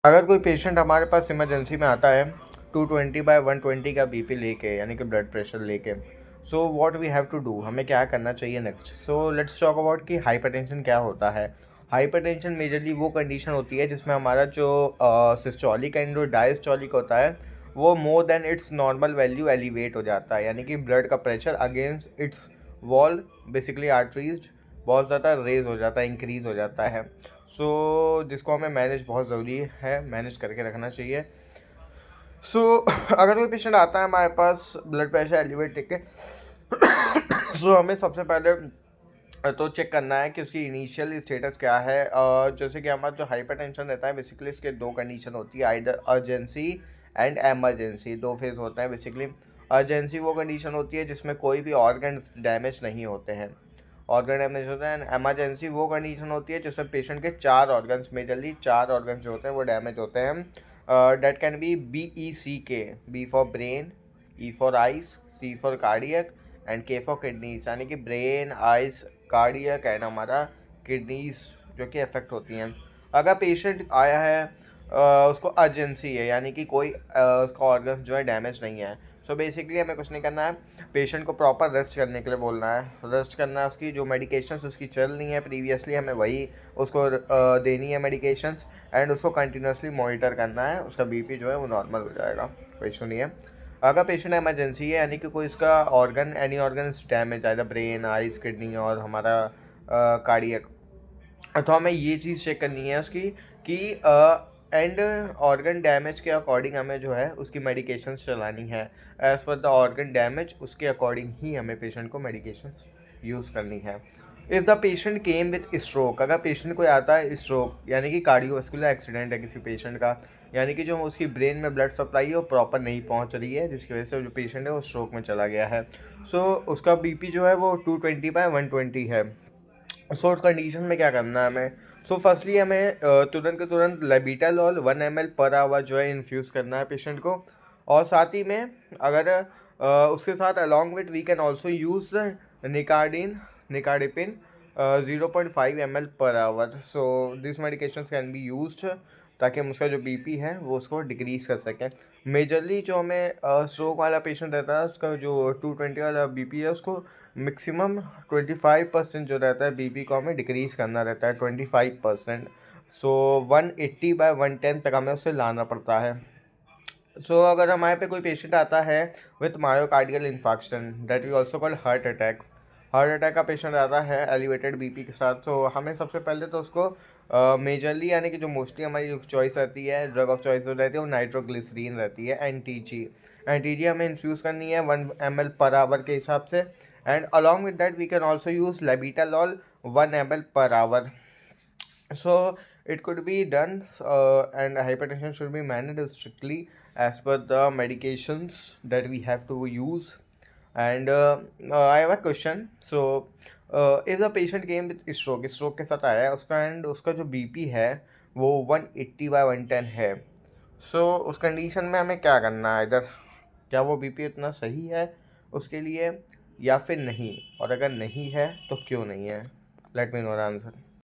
अगर कोई पेशेंट हमारे पास इमरजेंसी में आता है 220/120 का बीपी लेके, यानी कि ब्लड प्रेशर लेके, so what we have to do, हमें क्या करना चाहिए next. So let's talk about कि हाइपरटेंशन क्या होता है। हाइपरटेंशन मेजरली वो कंडीशन होती है जिसमें हमारा जो सिस्टोलिक एंड जो डायस्टोलिक होता है वो more than it's normal value elevate हो जाता है, यानी कि ब्लड का pressure against it's wall, basically arteries, बहुत ज़्यादा रेज हो जाता है, इंक्रीज़ हो जाता है। सो जिसको हमें मैनेज बहुत ज़रूरी है, मैनेज करके रखना चाहिए। अगर कोई पेशेंट आता है हमारे पास ब्लड प्रेशर एलिवेट देख के, हमें सबसे पहले तो चेक करना है कि उसकी इनिशियल स्टेटस क्या है। जैसे कि हमारा जो हाइपरटेंशन रहता है बेसिकली इसके दो कंडीशन होती है, आइदर अर्जेंसी एंड एमरजेंसी। दो फेज होता है बेसिकली। अर्जेंसी वो कंडीशन होती है जिसमें कोई भी ऑर्गन डैमेज नहीं होते हैं, ऑर्गन डैमेज होता है। एंड एमरजेंसी वो कंडीशन होती है जिसमें पेशेंट के चार ऑर्गन्स, मेजरली चार ऑर्गन्स जो होते हैं वो डैमेज होते हैं। That can be BECK, B for brain, E for eyes, C for cardiac and K for kidneys, यानी कि ब्रेन, आइज, कार्डियक एंड हमारा किडनीज जो कि अफेक्ट होती हैं। अगर पेशेंट आया है उसको अर्जेंसी है, यानी कि कोई उसका ऑर्गन जो है डैमेज नहीं है, सो बेसिकली हमें कुछ नहीं करना है, पेशेंट को प्रॉपर रेस्ट करने के लिए बोलना है। रेस्ट करना है, उसकी जो मेडिकेशंस उसकी चल रही हैं प्रीवियसली हमें वही उसको देनी है मेडिकेशंस, एंड उसको कंटिन्यूसली मॉनिटर करना है, उसका बीपी जो है वो नॉर्मल हो जाएगा, कोई इशू नहीं है। अगर पेशेंट एमरजेंसी है, यानी कि कोई इसका ऑर्गन, एनी ऑर्गन डैमेज आएगा, ब्रेन, आइज, किडनी और हमारा कार्डियक, तो हमें ये चीज़ चेक करनी है उसकी कि एंड ऑर्गन डैमेज के अकॉर्डिंग हमें जो है उसकी मेडिकेशंस चलानी है। As per the organ damage उसके अकॉर्डिंग ही हमें पेशेंट को मेडिकेशंस यूज़ करनी है। If the patient came with stroke, अगर पेशेंट को आता है स्ट्रोक, यानी कि कार्डियोवास्कुलर एक्सीडेंट है किसी पेशेंट का, यानी कि जो उसकी ब्रेन में ब्लड सप्लाई है वो प्रॉपर नहीं पहुंच रही है, जिसकी वजह से जो पेशेंट है वो स्ट्रोक में चला गया है, उसका बीपी जो है वो 220/120 है। उस कंडीशन में क्या करना है हमें। फर्स्टली हमें तुरंत के तुरंत लेबिटालॉल 1 ml पर आवर जो है इन्फ्यूज़ करना है पेशेंट को। और साथ ही में अगर उसके साथ along with we can also use nicardipine 0.5 ml per hour. This medication can be use ताकि हम उसका जो बीपी है वो उसको डिक्रीज़ कर सकें। मेजरली जो हमें स्ट्रोक वाला पेशेंट रहता है उसका जो 220 वाला बीपी है उसको मैक्सिमम 25% जो रहता है बीपी को हमें डिक्रीज़ करना रहता है, 25%। 180/110 तक हमें उसे लाना पड़ता है। अगर हमारे पे कोई पेशेंट आता है with myocardial infarction, that we also called heart attack, heart attack का पेशेंट आता है एलिवेटेड बीपी के साथ, तो हमें सबसे पहले तो उसको मेजरली, यानी कि जो मोस्टली हमारी चॉइस रहती है, ड्रग ऑफ चॉइस जो रहती है वो नाइट्रोग्लिसरीन रहती है, एन टी जी हमें इन्फ्यूज़ करनी है 1 ml पर आवर के हिसाब से। And along with that we can also use labetalol 1 ml per hour. It could be done, and hypertension should be managed strictly as per the medications that we have to use. And I have a question. If the patient came with stroke के साथ आया है उसका, and उसका जो BP है वो 180/110 है, उस कंडीशन में हमें क्या करना है, इधर क्या वो बीपी इतना सही है उसके लिए या फिर नहीं, और अगर नहीं है तो क्यों नहीं है। Let me know the answer.